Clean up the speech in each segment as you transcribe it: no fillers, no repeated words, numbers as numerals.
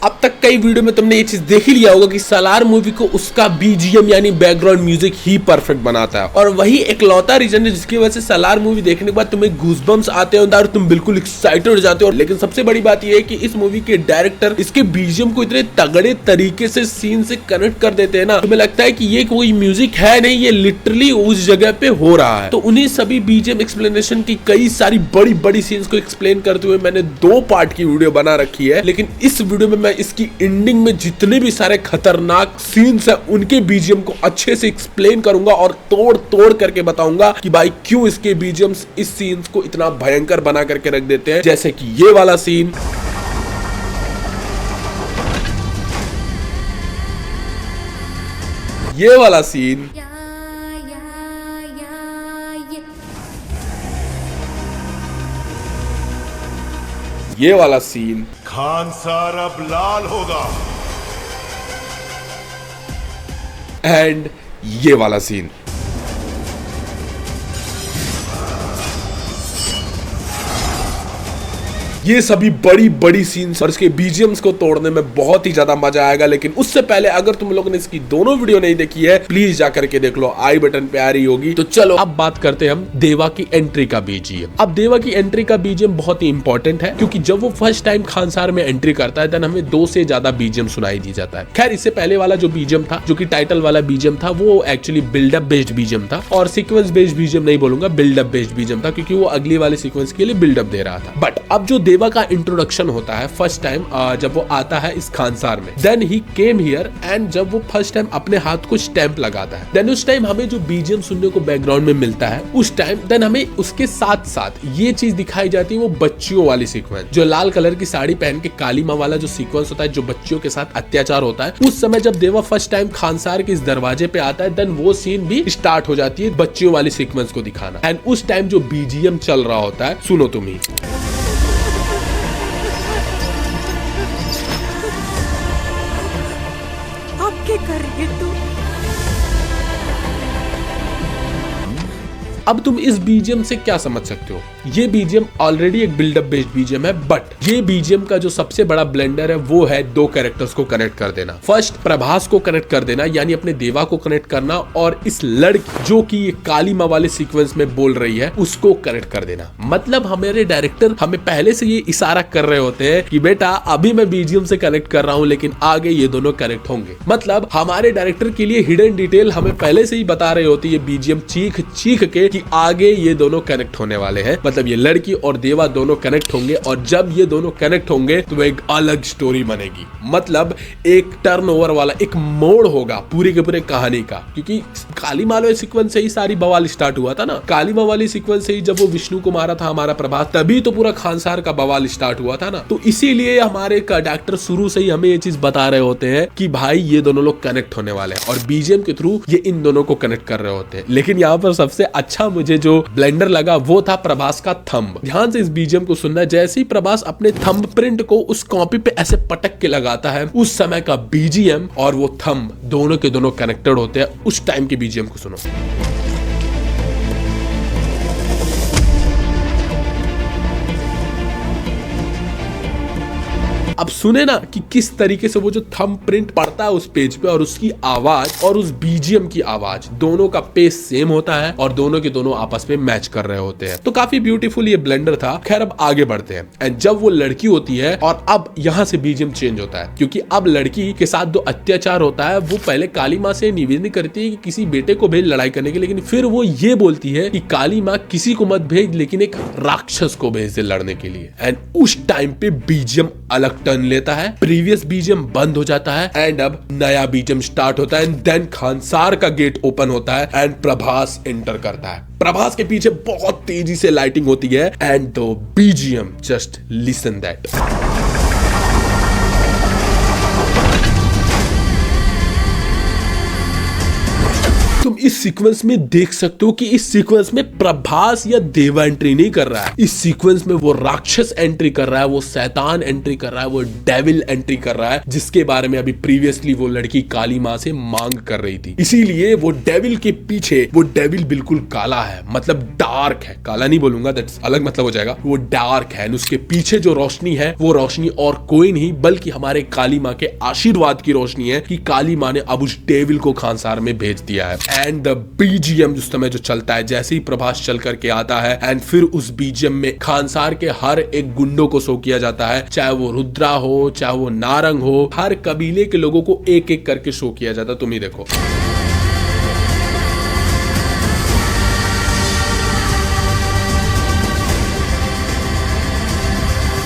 अब तक कई वीडियो में तुमने ये चीज देख ही लिया होगा कि सालार मूवी को उसका बीजीएम यानी बैकग्राउंड म्यूजिक ही परफेक्ट बनाता है, और वही एक लौता रीजन है जिसकी वजह से सालार मूवी देखने के बाद तुम्हें गूज़बम्स आते हैं और तुम बिल्कुल एक्साइटेड हो जाते हो। लेकिन सबसे बड़ी बात यह है कि इस मूवी के डायरेक्टर इसके बीजीएम को इतने तगड़े तरीके से सीन से कनेक्ट कर देते हैं ना, तुम्हें लगता है कि ये कोई म्यूजिक है नहीं, ये लिटरली उस जगह पे हो रहा है। तो उन्हीं सभी बीजीएम एक्सप्लेनेशन की कई सारी बड़ी बड़ी सीन्स को एक्सप्लेन करते हुए मैंने 2 पार्ट की वीडियो बना रखी है। लेकिन इस वीडियो में मैं इसकी एंडिंग में जितने भी सारे खतरनाक सीन्स हैं उनके बीजीएम को अच्छे से एक्सप्लेन करूंगा और तोड़ तोड़ करके बताऊंगा कि भाई क्यों इसके बीजीएम्स इस सीन्स को इतना भयंकर बना करके रख देते हैं। जैसे कि ये वाला सीन, ये वाला सीन, ये वाला सीन, खान सार अब लाल होगा, एंड ये वाला सीन। ये सभी बड़ी बड़ी सीन्स और इसके बीजीएम्स को तोड़ने में बहुत ही ज्यादा मजा आएगा। लेकिन उससे पहले अगर तुम लोगों ने इसकी दोनों वीडियो नहीं देखी है प्लीज जाकर के देख लो, आई बटन पे आ रही होगी। तो चलो अब बात करते हैं हम देवा की एंट्री का बीजीएम। अब देवा की एंट्री का बीजीएम बहुत ही इंपॉर्टेंट है क्योंकि जब वो फर्स्ट टाइम खानसार में एंट्री करता है देन हमें 2 से ज्यादा बीजीएम सुनाई दी जाता है। खैर इससे पहले वाला जो बीजीएम था जो कि टाइटल वाला बीजीएम था वो एक्चुअली बिल्डअप बेस्ड बीजीएम था, और सीक्वेंस बेस्ड बीजीएम नहीं बोलूंगा, बिल्डअप बेस्ड बीजीएम था क्योंकि वो अगली वाले सीक्वेंस के लिए बिल्डअप दे रहा था। बट अब जो देवा का इंट्रोडक्शन होता है फर्स्ट टाइम जब वो आता है इस खानसार में, then he came here and जब वो फर्स्ट टाइम अपने हाथ को स्टैंप लगाता है देन उस टाइम हमें जो बीजीएम सुनने को बैकग्राउंड में मिलता है उस टाइम देन हमें उसके साथ साथ ये चीज दिखाई जाती है वो बच्चियों वाली सीक्वेंस, जो लाल कलर की साड़ी पहन के काली माँ वाला जो सीक्वेंस होता है जो बच्चियों के साथ अत्याचार होता है। उस समय जब देवा फर्स्ट टाइम खानसार के इस दरवाजे पे आता है देन वो सीन भी स्टार्ट हो जाती है बच्चियों वाली सीक्वेंस को दिखाना, एंड उस टाइम जो बीजीएम चल रहा होता है सुनो तुम ही। क्या कर रही है तू? अब तुम इस बीजीएम से क्या समझ सकते हो, ये बीजीएम ऑलरेडी एक बिल्डअप बेस्ड बीजीएम है, बट ये बीजीएम का जो सबसे बड़ा ब्लेंडर है वो है 2 कैरेक्टर्स को कनेक्ट कर देना। फर्स्ट प्रभास को कनेक्ट कर देना यानी अपने देवा को कनेक्ट करना, और इस लड़की जो कि ये काली माँ वाले सीक्वेंस में बोल रही है उसको कनेक्ट कर देना। मतलब हमारे डायरेक्टर हमें पहले से ये इशारा कर रहे होते हैं कि बेटा अभी मैं बीजीएम से कनेक्ट कर रहा हूँ लेकिन आगे ये दोनों कनेक्ट होंगे। मतलब हमारे डायरेक्टर के लिए हिडन डिटेल हमें पहले से ही बता रहे होते हैं ये बीजीएम चीख चीख के कि आगे ये दोनों कनेक्ट होने वाले हैं। मतलब ये लड़की और देवा दोनों कनेक्ट होंगे, और जब ये दोनों कनेक्ट होंगे तो वो एक अलग स्टोरी बनेगी। मतलब एक टर्नओवर वाला एक मोड़ होगा पूरी के पूरे कहानी का, क्योंकि काली माँ वाले सीक्वेंस से ही सारी बवाल स्टार्ट हुआ था ना। काली माँ वाली सीक्वेंस से ही जब वो विष्णु को मारा था हमारा प्रभास, तभी तो पूरा खानसार का बवाल स्टार्ट हुआ था ना। तो इसीलिए हमारे डायरेक्टर शुरू से ही हमें ये चीज बता रहे होते हैं कि भाई ये दोनों लोग कनेक्ट होने वाले हैं, और बीजीएम के थ्रू ये इन दोनों को कनेक्ट कर रहे होते हैं। लेकिन यहाँ पर सबसे अच्छा मुझे जो ब्लेंडर लगा वो था प्रभास का थंब। ध्यान से इस बीजीएम को सुनना, जैसे ही प्रभास अपने थंब प्रिंट को उस कॉपी पे ऐसे पटक के लगाता है उस समय का बीजीएम और वो थंब दोनों के दोनों कनेक्टेड होते हैं। उस टाइम के बीजीएम को सुनो। अब सुने ना कि किस तरीके से वो जो थंब प्रिंट पड़ता है उस पेज पे, और उसकी आवाज और उस बीजीएम की आवाज दोनों का पेस सेम होता है और दोनों के दोनों आपस में मैच कर रहे होते हैं। तो काफी ब्यूटीफुल ये ब्लेंडर था। खैर अब आगे बढ़ते हैं, एंड जब वो लड़की होती है और अब यहाँ से बीजीएम चेंज होता है क्योंकि अब लड़की के साथ जो अत्याचार होता है वो पहले काली माँ से निवेदन करती है कि किसी बेटे को भेज लड़ाई करने के, लेकिन फिर वो ये बोलती है कि काली माँ किसी को मत भेज लेकिन एक राक्षस को भेज दे लड़ने के लिए। एंड उस टाइम पे बीजीएम अलग टर्न लेता है, प्रीवियस बीजीएम बंद हो जाता है एंड अब नया बीजीएम स्टार्ट होता है। एंड देन खानसार का गेट ओपन होता है एंड प्रभास एंटर करता है। प्रभास के पीछे बहुत तेजी से लाइटिंग होती है and the BGM, just listen that. तुम इस सीक्वेंस में देख सकते हो कि इस सीक्वेंस में प्रभास या देवा एंट्री नहीं कर रहा है, इस सीक्वेंस में वो राक्षस एंट्री कर रहा है, वो शैतान एंट्री कर रहा है, वो डेविल एंट्री कर रहा है, जिसके बारे में अभी प्रीवियसली वो लड़की काली मां से मांग कर रही थी। इसीलिए वो डेविल के पीछे, वो डेविल बिल्कुल काला है, मतलब डार्क है, काला नहीं बोलूंगा, दैट्स अलग मतलब हो जाएगा, वो डार्क है। उसके पीछे जो रोशनी है वो रोशनी और कोई नहीं बल्कि हमारे काली मां के आशीर्वाद की रोशनी है कि काली मां ने अब उस डेविल को खानसार में भेज दिया है। एंड द बीजीएम उस समय जो चलता है, जैसे ही प्रभास चल करके आता है एंड फिर उस बीजीएम में खानसार के हर एक गुंडों को शो किया जाता है, चाहे वो रुद्रा हो, चाहे वो नारंग हो, हर कबीले के लोगों को एक एक करके शो किया जाता है। तुम ही देखो।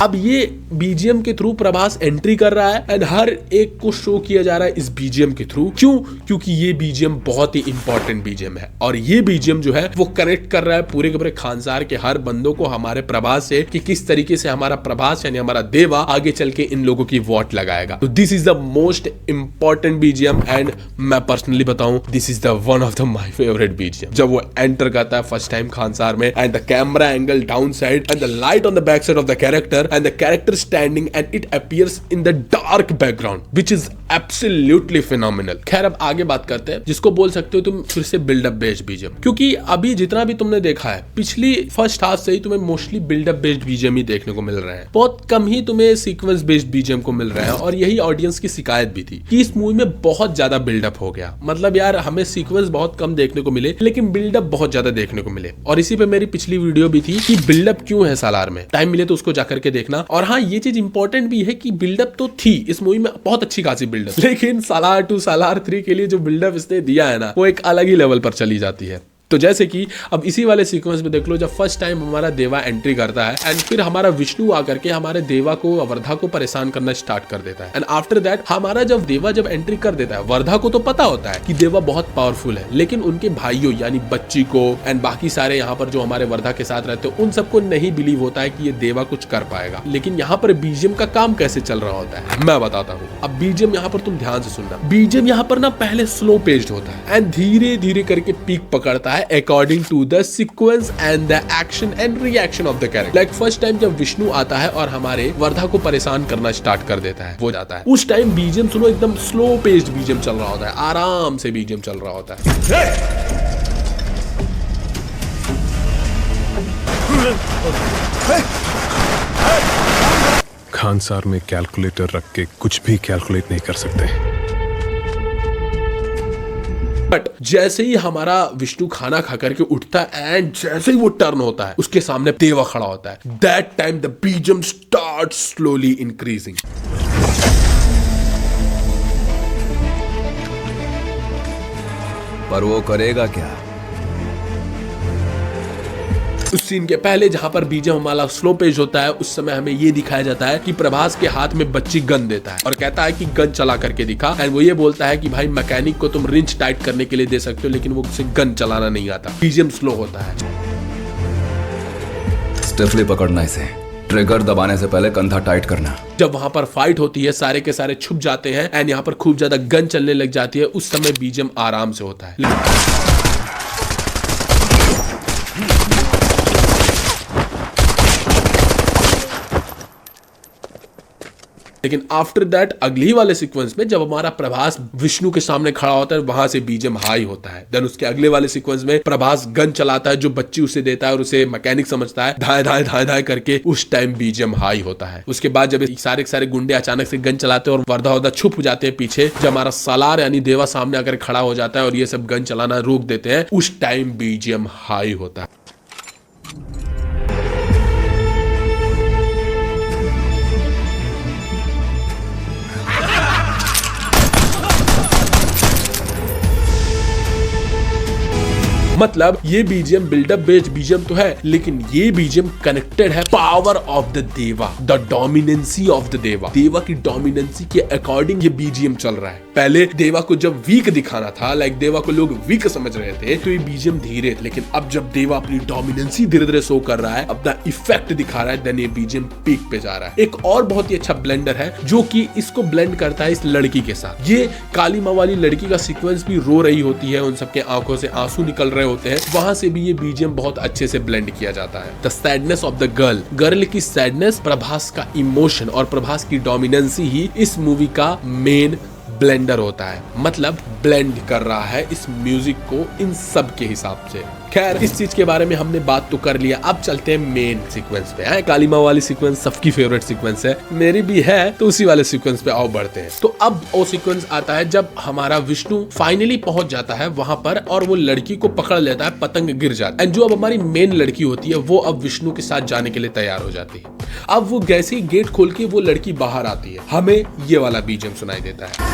अब ये बीजीएम के थ्रू प्रभास एंट्री कर रहा है एंड हर एक को शो किया जा रहा है इस बीजीएम के थ्रू। क्यों? क्योंकि ये बीजीएम बहुत ही इंपॉर्टेंट बीजीएम है और ये बीजीएम जो है वो कनेक्ट कर रहा है पूरे के पूरे खानसार के हर बंदों को हमारे प्रभास से, कि किस तरीके से हमारा प्रभास यानी हमारा देवा आगे चल के इन लोगों की वोट लगाएगा। तो this is the most important BGM and मैं पर्सनली बताऊं, this is the one of the my favourite BGM. जब वो एंटर करता है फर्स्ट टाइम खानसार में and the camera angle down side and the light on the back side of the character and the character standing and it appears in the dark background which is absolutely phenomenal। खैर अब आगे बात करते हैं, जिसको बोल सकते हो तुम फिर से बिल्डअप बेस्ड बीजीएम, क्योंकि अभी जितना भी तुमने देखा है पिछली फर्स्ट हाफ से ही तुम्हें मोस्टली बिल्डअप बेस्ड बीजीएम ही देखने को मिल रहे हैं, बहुत कम ही तुम्हें सीक्वेंस बेस्ड बीजीएम को मिल रहे हैं। और यही ऑडियंस की शिकायत भी थी कि इस मूवी में बहुत ज्यादा बिल्डअप हो गया, मतलब यार हमें सीक्वेंस बहुत कम देखने को मिले लेकिन बिल्डअप बहुत ज्यादा देखने को मिले। और इसी पे मेरी पिछली वीडियो भी थी कि बिल्डअप क्यों है सालार में, टाइम मिले तो उसको जाकर के देखना। और हाँ, ये चीज इंपॉर्टेंट भी है कि बिल्डअप तो थी इस मूवी में, बहुत अच्छी खासी बिल्डअप, लेकिन सालार 2 सालार 3 के लिए जो बिल्डअप इसने दिया है ना, वो एक अलग ही लेवल पर चली जाती है। तो जैसे कि अब इसी वाले सीक्वेंस में देख लो, जब फर्स्ट टाइम हमारा देवा एंट्री करता है एंड फिर हमारा विष्णु आकर के हमारे देवा को, वर्धा को परेशान करना स्टार्ट कर देता है। एंड आफ्टर दैट हमारा जब देवा जब एंट्री कर देता है, वर्धा को तो पता होता है कि देवा बहुत पावरफुल है, लेकिन उनके भाइयों यानी बच्ची को एंड बाकी सारे यहाँ पर जो हमारे वर्धा के साथ रहते हैं उन सबको नहीं बिलीव होता है कि ये देवा कुछ कर पाएगा। लेकिन यहाँ पर बीजीएम का काम कैसे चल रहा होता है मैं बताता हूँ। अब बीजीएम यहाँ पर तुम ध्यान से सुनना, बीजीएम यहाँ पर ना पहले स्लो पेस्ड होता है एंड धीरे धीरे करके पीक पकड़ता है according to the sequence and the action and reaction of the character. Like first time जब विष्णु आता है और हमारे वर्धा को परेशान करना स्टार्ट कर देता है, वो जाता है, उस टाइम बीजीएम सुनो एकदम स्लो पेस्ड बीजीएम चल रहा होता है, आराम से बीजीएम चल रहा होता है। खानसार में कैलकुलेटर रख के कुछ भी कैलकुलेट नहीं कर सकते। बट जैसे ही हमारा विष्णु खाना खा करके उठता है एंड जैसे ही वो टर्न होता है, उसके सामने देवा खड़ा होता है, that time the BGM start slowly increasing. पर वो करेगा क्या? उस सीन के पहले जहां पर बीजीएम हमारा स्लो पेज होता है, उस समय हमें ये दिखाया जाता है कि प्रभास के हाथ में बच्ची गन देता है और कहता है कि गन चला करके दिखा। एंड वो ये बोलता है कि भाई मैकेनिक को तुम रिंच टाइट करने के लिए दे सकते हो, लेकिन वो उसे गन चलाना नहीं आता। बीजीएम स्लो होता है। स्टिफली पकड़ना इसे, ट्रिगर दबाने से पहले कंधा टाइट करना। जब वहां पर फाइट होती है, सारे के सारे छुप जाते हैं एंड यहाँ पर खूब ज्यादा गन चलने लग जाती है, उस समय बीजीएम आराम से होता है। लेकिन आफ्टर दैट अगली वाले सीक्वेंस में जब हमारा प्रभास विष्णु के सामने खड़ा होता है, वहां से बीजीएम हाई होता है। देन उसके अगले वाले सीक्वेंस में प्रभास गन चलाता है, जो बच्ची उसे देता है और उसे मैकेनिक समझता है, धाए धाए धाए धाए करके, उस टाइम बीजीएम हाई होता है। उसके बाद जब सारे के सारे गुंडे अचानक से गन चलाते हैं और वर्धा छुप जाते हैं पीछे, जब हमारा सालार यानी देवा सामने आकर खड़ा हो जाता है और ये सब गन चलाना रोक देते हैं, उस टाइम बीजीएम हाई होता है। मतलब ये बीजीएम बिल्डअप बेस्ड बीजीएम तो है, लेकिन ये बीजीएम कनेक्टेड है पावर ऑफ द देवा, द डोमिनेंसी ऑफ द देवा। देवा की डोमिनेंसी के अकॉर्डिंग ये बीजीएम चल रहा है। पहले देवा को जब वीक दिखाना था, लाइक देवा को लोग वीक समझ रहे थे, तो ये बीजीएम धीरे, लेकिन अब जब देवा अपनी डोमिनेंसी धीरे धीरे शो कर रहा है, अपना इफेक्ट दिखा रहा है, देन ये बीजीएम पीक पे जा रहा है। एक और बहुत ही अच्छा ब्लेंडर है जो कि इसको ब्लेंड करता है इस लड़की के साथ। ये काली माँ वाली लड़की का सीक्वेंस भी रो रही होती है, उन सबके आंखों से आंसू निकल रहे होते हैं, वहां से भी ये बीजीएम बहुत अच्छे से ब्लेंड किया जाता है। The sadness of the girl, girl की सैडनेस, प्रभास का इमोशन और प्रभास की डोमिनेंसी ही इस मूवी का मेन ब्लेंडर होता है। मतलब ब्लेंड कर रहा है इस म्यूजिक को इन सब के हिसाब से। खैर, इस चीज के बारे में हमने बात तो कर लिया, अब चलते हैं मेन सीक्वेंस पे। काली माँ वाली सीक्वेंस सबकी फेवरेट सीक्वेंस है, मेरी भी है, तो उसी वाले सीक्वेंस पे आओ बढ़ते हैं। तो अब वो सीक्वेंस आता है जब हमारा विष्णु फाइनली पहुंच जाता है वहां पर और वो लड़की को पकड़ लेता है, पतंग गिर जाता है, एंड जो अब हमारी मेन लड़की होती है वो अब विष्णु के साथ जाने के लिए तैयार हो जाती है। अब वो जैसे ही गेट खोल के वो लड़की बाहर आती है, हमें ये वाला बीजीएम सुनाई देता है।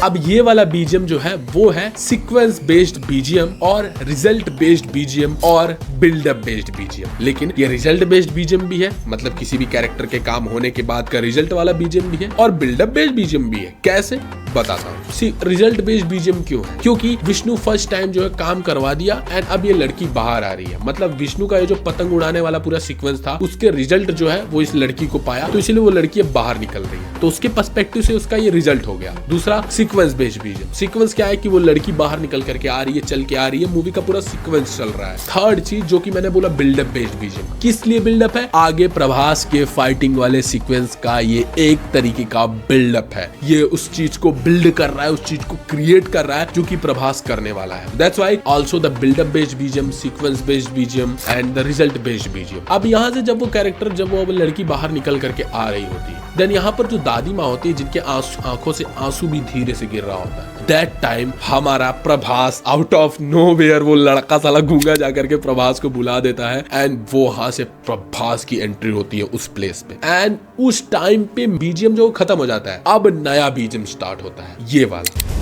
अब ये वाला बीजीएम जो है वो है सीक्वेंस बेस्ड बीजीएम और रिजल्ट बेस्ड बीजीएम और बिल्डअप बेस्ड बीजीएम। लेकिन ये रिजल्ट बेस्ड बीजीएम भी है, मतलब किसी भी कैरेक्टर के काम होने के बाद का रिजल्ट वाला बीजीएम भी है, और बिल्डअप बेस्ड बीजीएम भी है। कैसे बताता हूँ। रिजल्ट बेस्ड बीजीएम क्यों है? क्योंकि विष्णु फर्स्ट टाइम जो है काम करवा दिया एंड अब ये लड़की बाहर आ रही है। मतलब विष्णु का ये जो पतंग उड़ाने वाला पूरा सीक्वेंस था, उसके रिजल्ट जो है वो इस लड़की को पाया, तो इसलिए वो लड़की अब बाहर निकल रही है, तो उसके पर्सपेक्टिव से उसका ये रिजल्ट हो गया। दूसरा सीक्वेंस बेस्ड बीजीएम। सीक्वेंस क्या है कि वो लड़की बाहर निकल करके आ रही है, चल के आ रही है, मूवी का पूरा सीक्वेंस चल रहा है। थर्ड चीज जो कि मैंने बोला बिल्डअप बेस्ड बीजीएम। किस लिए बिल्डअप है? आगे प्रभास के फाइटिंग वाले सीक्वेंस का ये एक तरीके का बिल्डअप है। ये उस चीज को बिल्ड कर रहा है, उस चीज को क्रिएट कर रहा है जो कि प्रभास करने वाला है। That's why also the buildup based BGM, sequence based BGM and the result based BGM. अब यहाँ से जब वो कैरेक्टर, जब वो लड़की बाहर निकल करके आ रही होती है, देन यहाँ पर जो दादी माँ होती है जिनके आंखों से आंसू भी धीरे से गिर रहा होता है, दैट टाइम हमारा प्रभास आउट ऑफ नोवेयर, वो लड़का साला गूंगा जाकर के प्रभास को बुला देता है एंड वो वहां से प्रभास की एंट्री होती है उस प्लेस पे, एंड उस टाइम पे बीजीएम जो खत्म हो जाता है, अब नया बीजीएम स्टार्ट होता है, ये वाला।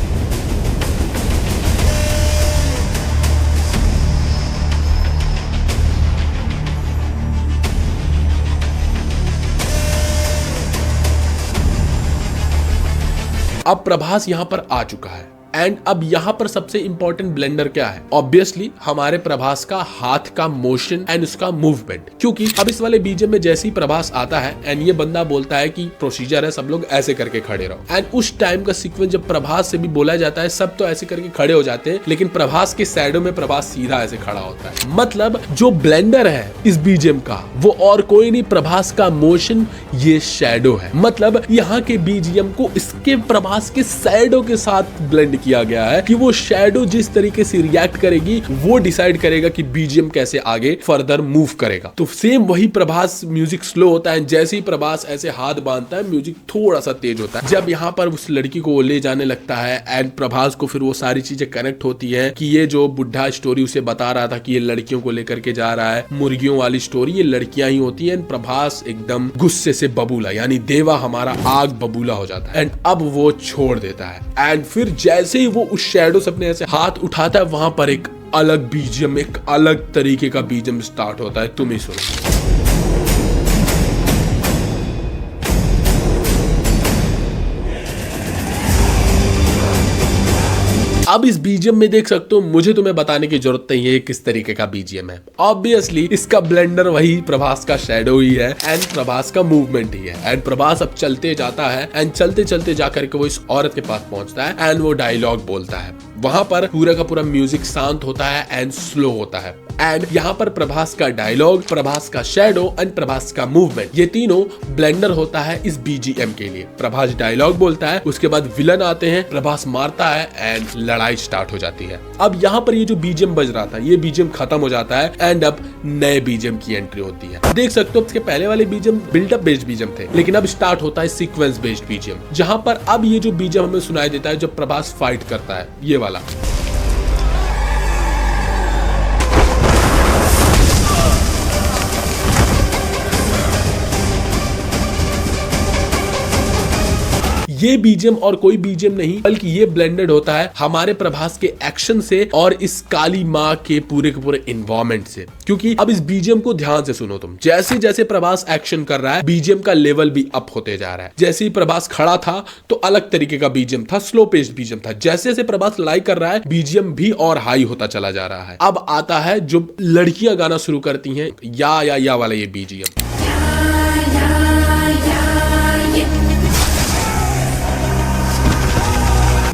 अब प्रभास यहां पर आ चुका है एंड अब यहाँ पर सबसे इंपॉर्टेंट ब्लेंडर क्या है? ऑब्वियसली हमारे प्रभास का हाथ का मोशन एंड उसका मूवमेंट। क्योंकि अब इस वाले बीजीएम में जैसे ही प्रभास आता है एंड ये बंदा बोलता है कि प्रोसीजर है, सब लोग ऐसे करके खड़े रहो, एंड उस टाइम का सीक्वेंस जब प्रभास से भी बोला जाता है, सब तो ऐसे करके खड़े हो जाते हैं, लेकिन प्रभास के शैडो में प्रभास सीधा ऐसे खड़ा होता है। मतलब जो ब्लेंडर है इस बीजीएम का वो और कोई नहीं, प्रभास का मोशन, ये शैडो है। मतलब यहाँ के बीजीएम को इसके प्रभास के शैडो के साथ ब्लेंड किया गया है कि वो शैडो जिस तरीके से रिएक्ट करेगी वो डिसाइड करेगा कि बीजीएम कैसे आगे फर्दर मूव करेगा। तो सेम वही प्रभास, म्यूजिक स्लो होता है, जैसे ही प्रभास ऐसे हाथ बांधता है म्यूजिक थोड़ा सा तेज होता है। जब यहाँ पर उस लड़की को वो ले जाने लगता है एंड प्रभास को फिर वो सारी चीजें कनेक्ट होती है कि ये जो बुढ़ा स्टोरी उसे बता रहा था कि ये लड़कियों को लेकर के जा रहा है, मुर्गियों वाली स्टोरी, ये लड़कियां ही होती है। प्रभास एकदम गुस्से से बबूला, यानी देवा हमारा आग बबूला हो जाता है एंड अब वो छोड़ देता है एंड फिर जैसे ही वो उस शैडो से अपने ऐसे हाथ उठाता है, वहां पर एक अलग बीजीएम, एक अलग तरीके का बीजीएम स्टार्ट होता है। तुम ही सुनो। अब इस बीजीएम में देख सकते हो, मुझे तुम्हें बताने की जरूरत नहीं है किस तरीके का बीजीएम है। ऑब्वियसली इसका ब्लेंडर वही प्रभास का शैडो ही है एंड प्रभास का मूवमेंट ही है। एंड प्रभास अब चलते जाता है एंड चलते चलते जाकर के वो इस औरत के पास पहुंचता है एंड वो डायलॉग बोलता है। वहां पर पूरा का पूरा म्यूजिक शांत होता है एंड स्लो होता है एंड यहाँ पर प्रभास का डायलॉग, प्रभास का शैडो एंड प्रभास का मूवमेंट, ये तीनों ब्लेंडर होता है इस बीजीएम के लिए। प्रभास डायलॉग बोलता है, उसके बाद विलन आते हैं, प्रभास मारता है एंड लड़ाई स्टार्ट हो जाती है। अब यहाँ पर ये जो बीजीएम बज रहा था, ये बीजीएम खत्म हो जाता है एंड अब नए बीजीएम की एंट्री होती है। देख सकते हो इसके पहले वाले बीजीएम बिल्डअप बेस्ड बीजीएम थे, लेकिन अब स्टार्ट होता है सीक्वेंस बेस्ड बीजीएम, जहां पर अब ये जो बीजीएम हमें सुनाई देता है जब प्रभास फाइट करता है, ये वाला। ये बीजीएम और कोई बीजीएम नहीं, बल्कि ये ब्लेंडेड होता है हमारे प्रभास के एक्शन से और इस काली माँ के पूरे इन्वायरमेंट से। क्योंकि अब इस बीजीएम को ध्यान से सुनो तुम, जैसे जैसे प्रभास एक्शन कर रहा है बीजीएम का लेवल भी अप होते जा रहा है। जैसे ही प्रभास खड़ा था तो अलग तरीके का बीजीएम था, स्लो पेस्ड बीजीएम था। जैसे जैसे प्रभास लड़ाई कर रहा है बीजीएम भी और हाई होता चला जा रहा है। अब आता है जो लड़कियां गाना शुरू करती हैं या वाला ये बीजीएम।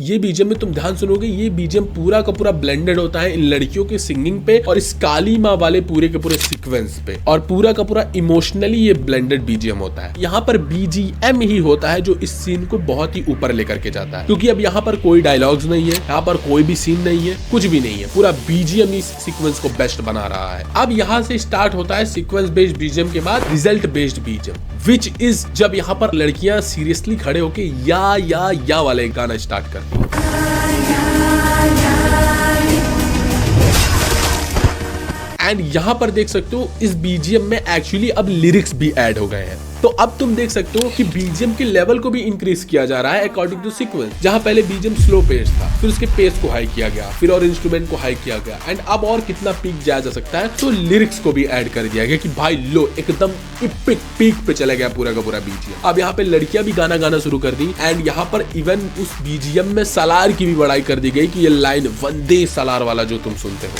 ये बीजीएम में तुम ध्यान सुनोगे, ये बीजीएम पूरा का पूरा ब्लेंडेड होता है इन लड़कियों के सिंगिंग पे और इस काली माँ वाले पूरे के पूरे सीक्वेंस पे, और पूरा का पूरा इमोशनली ये ब्लेंडेड बीजीएम होता है। यहाँ पर बीजीएम ही होता है जो इस सीन को बहुत ही ऊपर लेकर के जाता है, क्योंकि अब यहाँ पर कोई डायलॉग्स नहीं है, यहाँ पर कोई भी सीन नहीं है, कुछ भी नहीं है, पूरा बीजीएम इस सीक्वेंस को बेस्ट बना रहा है। अब यहाँ से स्टार्ट होता है सीक्वेंस बेस्ड बीजीएम के बाद result based BGM, which is जब यहाँ पर लड़कियां सीरियसली खड़े होके या वाले गाना स्टार्ट करती हैं। एंड यहां पर देख सकते हो इस बीजीएम में एक्चुअली अब लिरिक्स भी ऐड हो गए हैं। तो अब तुम देख सकते हो कि बीजीएम के लेवल को भी इंक्रीज किया जा रहा है अकॉर्डिंग टू सीक्वेंस। जहां पहले बीजीएम स्लो पेस था, फिर उसके पेस को हाई किया गया, फिर और इंस्ट्रूमेंट को हाई किया गया, एंड अब और कितना पीक जाया जा सकता है तो लिरिक्स को भी ऐड कर दिया गया कि भाई लो एकदम इपिक पीक पे चला गया पूरा का पूरा बीजीएम। अब यहाँ पे लड़कियां भी गाना शुरू कर दी, एंड यहाँ पर इवन उस बीजीएम में सलार की भी बड़ाई कर दी गई कि ये लाइन वंदे सलार वाला जो तुम सुनते हो।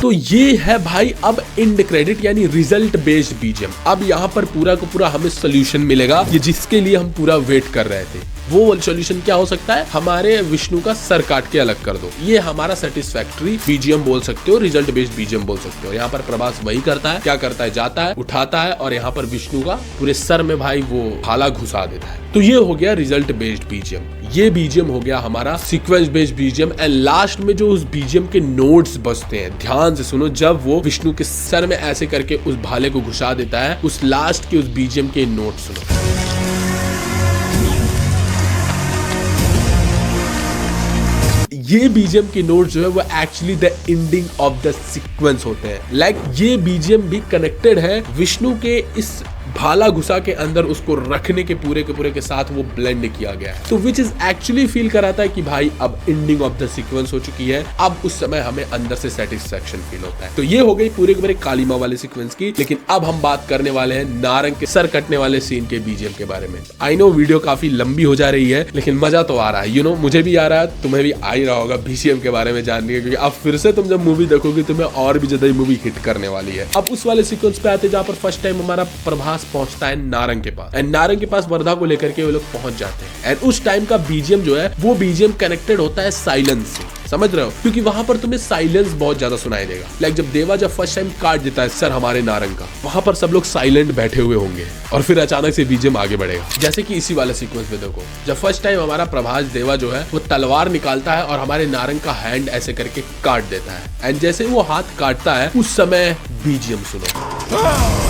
तो ये है भाई अब एंड क्रेडिट यानी रिजल्ट बेस्ड बीजीएम। अब यहाँ पर पूरा का पूरा हमें सोल्यूशन मिलेगा, ये जिसके लिए हम पूरा वेट कर रहे थे। वो सोल्यूशन क्या हो सकता है? हमारे विष्णु का सर काट के अलग कर दो। ये हमारा सेटिस्फैक्टरी बीजीएम बोल सकते हो, रिजल्ट बेस्ड बीजीएम बोल सकते हो। यहाँ पर प्रभास वही करता है, क्या करता है, जाता है, उठाता है और यहाँ पर विष्णु का पूरे सर में भाई वो भाला घुसा देता है। तो ये हो गया रिजल्ट बेस्ड बीजीएम। ये बीजीएम हो गया हमारा sequence based BGM. And last में जो उस बीजीएम के नोट्स बजते हैं, ध्यान से सुनो, जब वो विष्णु के सर में ऐसे करके उस भाले को घुसा देता है, उस लास्ट के उस बीजीएम के नोट सुनो। ये बीजीएम के नोट जो है वो actually the ending of the sequence होते हैं। लाइक ये बीजीएम भी कनेक्टेड है विष्णु के इस भाला घुसा के अंदर उसको रखने के पूरे के साथ वो ब्लेंड किया गया है। तो विच इज एक्चुअली फील कराता है कि भाई अब एंडिंग ऑफ द सीक्वेंस हो चुकी है, अब उस समय हमें अंदर से सेटिस्फैक्शन फील होता है। तो ये हो गई पूरे के पूरे काली माँ वाले सीक्वेंस की। लेकिन अब हम बात करने वाले हैं नारंग के सर कटने वाले सीन के बीजीएम के बारे में। आई नो वीडियो काफी लंबी हो जा रही है, लेकिन मजा तो आ रहा है। यू नो मुझे भी आ रहा है, तुम्हें भी आ ही रहा होगा बीजीएम के बारे में जानने के, क्योंकि अब फिर से तुम जब मूवी देखोगे तुम्हें और भी ज्यादा मूवी हिट करने वाली है। अब उस वाले सीक्वेंस पे आते जहाँ पर फर्स्ट टाइम हमारा प्रभास पहुंचता है नारंग के पास, एंड नारंग के पास वर्धा को लेकर के वो लोग पहुंच जाते हैं। एंड उस टाइम का बीजीएम जो है वो बीजीएम कनेक्टेड होता है साइलेंस से, समझ रहे हो? क्योंकि वहां पर तुम्हें साइलेंस बहुत ज्यादा सुनाई देगा। लाइक जब देवा जब फर्स्ट टाइम काट देता है सर हमारे नारंग का, वहां पर सब लोग साइलेंट बैठे हुए होंगे और फिर अचानक से बीजीएम आगे बढ़ेगा। जैसे कि इसी वाले सीक्वेंस में देखो, जब फर्स्ट टाइम हमारा प्रभास देवा जो है वो तलवार निकालता है और हमारे नारंग का हैंड ऐसे करके काट देता है, एंड जैसे वो हाथ काटता है उस समय बीजीएम सुनो।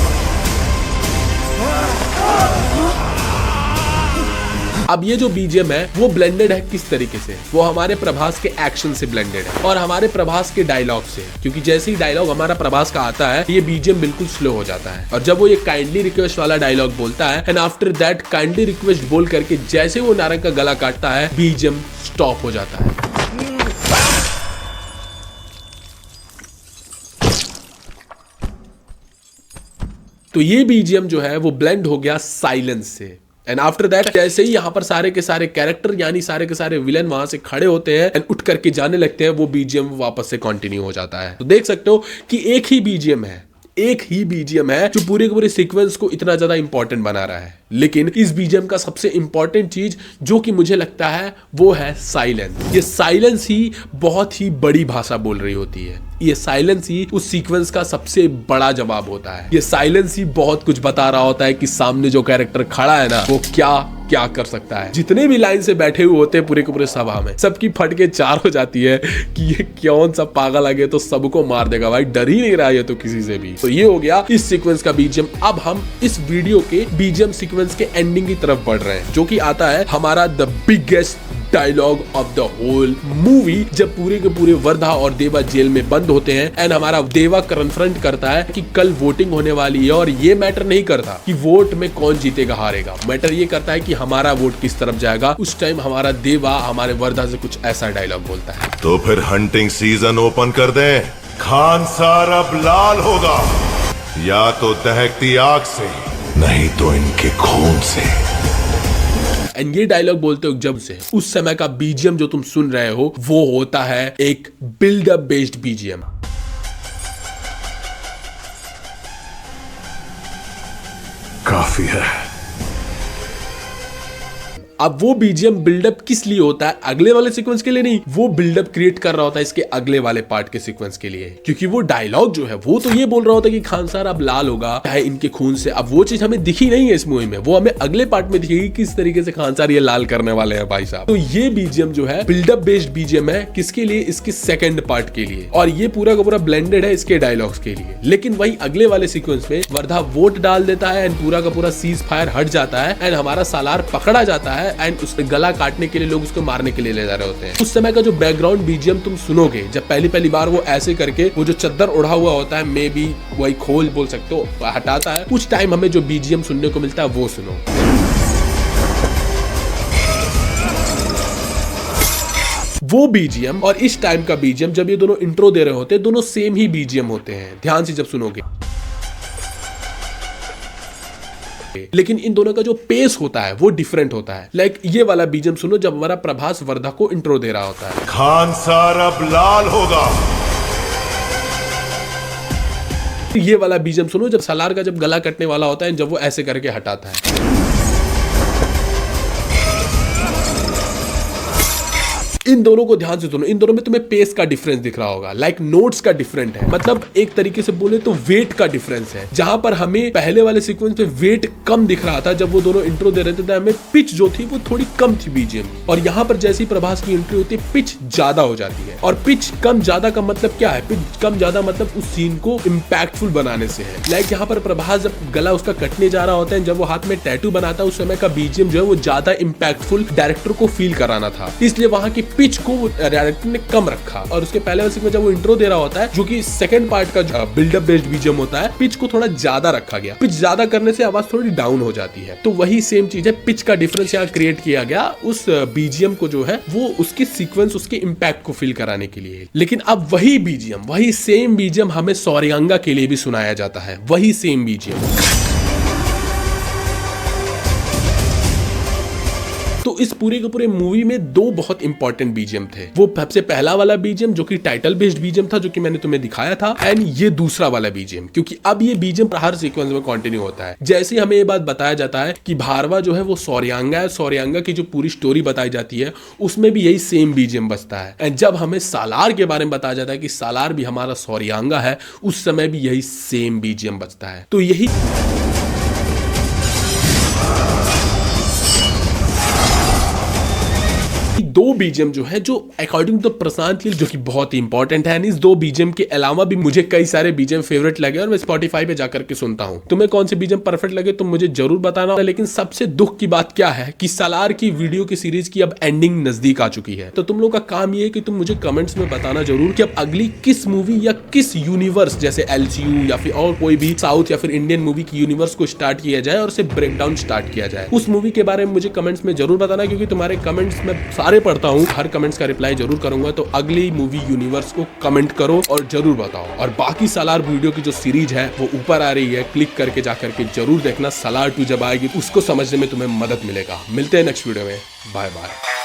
अब ये जो बीजीएम है वो ब्लेंडेड है किस तरीके से? वो हमारे प्रभास के एक्शन से ब्लेंडेड है और हमारे प्रभास के डायलॉग से, क्योंकि जैसे ही डायलॉग हमारा प्रभास का आता है ये बीजीएम बिल्कुल स्लो हो जाता है। और जब वो ये काइंडली रिक्वेस्ट वाला डायलॉग बोलता है, and after that kindly request बोल करके जैसे वो नारंग का गला काटता है बीजीएम स्टॉप हो जाता है। तो ये बीजीएम जो है वो ब्लेंड हो गया साइलेंस से। एंड आफ्टर दैट जैसे ही यहाँ पर सारे के सारे कैरेक्टर यानी सारे के सारे विलेन वहां से खड़े होते हैं एंड उठ करके जाने लगते हैं, वो बीजीएम वापस से कंटिन्यू हो जाता है। तो देख सकते हो कि एक ही बीजीएम है जो पूरे के पूरे सीक्वेंस को इतना ज्यादा इंपॉर्टेंट बना रहा है। लेकिन इस बीजीएम का सबसे इंपॉर्टेंट चीज जो कि मुझे लगता है वो है साइलेंस। ये साइलेंस ही बहुत ही बड़ी भाषा बोल रही होती है। ये साइलेंस ही उस सीक्वेंस का सबसे बड़ा जवाब होता है। ये साइलेंस ही बहुत कुछ बता रहा होता है कि सामने जो कैरेक्टर खड़ा है ना वो क्या कर सकता है। जितने भी लाइन से बैठे हुए होते हैं पूरे के पूरे सभा में, सबकी फट के चार हो जाती है कि ये कौन सा पागल आ गया तो सबको मार देगा भाई, डर ही नहीं रहा है तो किसी से भी। तो ये हो गया इस सीक्वेंस का बीजीएम। अब हम इस वीडियो के बीजीएम सीक्वेंस के एंडिंग की तरफ बढ़ रहे हैं, जो कि आता है हमारा the biggest dialogue of the whole movie, जब पूरे के पूरे वर्धा और देवा जेल में बंद होते हैं एंड हमारा देवा कन्फ्रंट करता है कि कल वोटिंग होने वाली है और ये मैटर नहीं करता कि वोट में कौन जीतेगा हारेगा, मैटर ये करता है कि हमारा वोट किस तरफ जाएगा। उस टाइम हमारा देवा हमारे वर्धा से कुछ ऐसा डायलॉग बोलता है, तो फिर हंटिंग सीजन ओपन कर दें। खानसार अब लाल होगा, या तो दहकती आग से, नहीं तो इनके खून से। एंड ये डायलॉग बोलते हो जब से उस समय का बीजीएम जो तुम सुन रहे हो वो होता है एक बिल्डअप बेस्ड बीजीएम। काफी है। अब वो बीजीएम बिल्डअप किस लिए होता है? अगले वाले सीक्वेंस के लिए नहीं, वो बिल्डअप क्रिएट कर रहा होता है इसके अगले वाले पार्ट के सीक्वेंस के लिए, क्योंकि वो डायलॉग जो है वो तो ये बोल रहा होता है कि खानसार अब लाल होगा चाहे इनके खून से। अब वो चीज हमें दिखी नहीं है इस मूवी में, वो हमें अगले पार्ट में दिखेगी किस तरीके से खानसार ये लाल करने वाले हैं भाई साहब। तो ये बीजीएम जो है बिल्डअप बेस्ड बीजीएम है, किसके लिए? इसके सेकंड पार्ट के लिए, और ये पूरा का पूरा ब्लेंडेड है इसके डायलॉग्स के लिए। लेकिन वही अगले वाले सीक्वेंस में वर्धा वोट डाल देता है एंड पूरा का पूरा सीज फायर हट जाता है एंड हमारा सालार पकड़ा जाता है एंड उससे गला काटने के लिए लोग उसको मारने के लिए ले जा रहे होते हैं। उस समय का जो बैकग्राउंड बीजीएम तुम सुनोगे, जब पहली बार वो ऐसे करके वो जो चद्दर उड़ा हुआ होता है, मे बी वही खोल बोल सकते हो, हटाता है, कुछ टाइम हमें जो बीजीएम सुनने को मिलता है वो सुनो। वो बीजीएम और इस टाइम का बीजीएम जब ये दोनों इंट्रो दे रहे होते हैं, दोनों सेम ही बीजीएम होते हैं, ध्यान से जब सुनोगे। लेकिन इन दोनों का जो पेस होता है वो डिफरेंट होता है। लाइक ये वाला बीजीएम सुनो जब हमारा प्रभास वर्धा को इंट्रो दे रहा होता है, खानसार अब लाल होगा। ये वाला बीजीएम सुनो जब सालार का जब गला कटने वाला होता है, जब वो ऐसे करके हटाता है। इन दोनों को ध्यान से सुनो, इन दोनों में तुम्हें पेस का डिफरेंस दिख रहा होगा, लाइक नोट्स का डिफरेंट है, मतलब एक तरीके से बोले तो वेट का डिफरेंस है। जहां पर हमें पहले वाले सीक्वेंस में वेट कम दिख रहा था जब वो दोनों इंट्रो दे रहे थे, हमें पिच जो थी वो थोड़ी कम थी बीजीएम, और यहाँ पर जैसे ही प्रभास की एंट्री होती है पिच ज्यादा हो जाती है। और पिच कम ज्यादा का मतलब क्या है? पिच कम ज्यादा मतलब उस सीन को इम्पैक्टफुल बनाने से है। लाइक यहाँ पर प्रभास जब गला उसका कटने जा रहा होता है, जब वो हाथ में टैटू बनाता है, उस समय का बीजीएम जो है वो ज्यादा इम्पैक्टफुल डायरेक्टर को फील कराना था, इसलिए वहां की पिच को डायरेक्टर ने कम रखा। और उसके पहले वाले में जब वो इंट्रो दे रहा होता है, जो कि सेकंड पार्ट का बिल्डअप बेस्ड बीजीएम होता है, पिच को थोड़ा ज्यादा रखा गया। पिच ज्यादा करने से आवाज थोड़ी डाउन हो जाती है, तो वही सेम चीज है, पिच का डिफरेंस यहाँ क्रिएट किया गया उस बीजीएम को जो है वो उसके सीक्वेंस, उसके इम्पैक्ट को फील कराने के लिए। लेकिन अब वही बीजीएम, वही सेम बीजीएम हमें सौर्यांगा के लिए भी सुनाया जाता है, वही सेम बीजीएम। तो इस पूरे के पूरे मूवी में दो बहुत इंपॉर्टेंट बीजीएम थे। वो सबसे पहला वाला बीजीएम जो कि टाइटल बेस्ड बीजीएम था, जो कि मैंने तुम्हें दिखाया था, एंड ये दूसरा वाला बीजीएम, क्योंकि अब ये बीजीएम हर सीक्वेंस में कंटिन्यू होता है। जैसे ही हमें ये बात बताया जाता है कि भारवा जो है वो सौर्यांगा है, सौर्यांगा की जो पूरी स्टोरी बताई जाती है उसमें भी यही सेम बीजीएम बजता है। एंड जब हमें सालार के बारे में बताया जाता है कि सालार भी हमारा सौर्यांगा है, उस समय भी यही सेम बीजीएम बजता है। तो यही दो बीजीएम जो है, जो अकॉर्डिंग टू प्रशांत लील जो कि बहुत ही इंपॉर्टेंट है। इस दो बीजीएम के अलावा भी मुझे कई सारे बीजीएम फेवरेट लगे और मैं स्पॉटिफाई पे जाकर के सुनता हूं। तुम्हें कौन से बीजीएम परफेक्ट लगे तुम मुझे जरूर बताना। लेकिन सबसे दुख की बात क्या है कि सालार की वीडियो की सीरीज की अब एंडिंग नजदीक आ चुकी है। तो तुम लोग का काम ये है कि तुम मुझे कमेंट्स में बताना जरूर कि अब अगली किस मूवी या किस यूनिवर्स, जैसे LCU या फिर और कोई भी साउथ या फिर इंडियन मूवी की यूनिवर्स को स्टार्ट किया जाए और उसे ब्रेक डाउन स्टार्ट किया जाए। उस मूवी के बारे में मुझे कमेंट्स में जरूर बताना, क्योंकि तुम्हारे कमेंट्स में सारे पढ़ता हूँ, हर कमेंट्स का रिप्लाई जरूर करूंगा। तो अगली मूवी यूनिवर्स को कमेंट करो और जरूर बताओ। और बाकी सालार वीडियो की जो सीरीज है वो ऊपर आ रही है, क्लिक करके जाकर के जरूर देखना। सालार 2 जब आएगी उसको समझने में तुम्हें मदद मिलेगा। मिलते हैं नेक्स्ट वीडियो में, बाय बाय।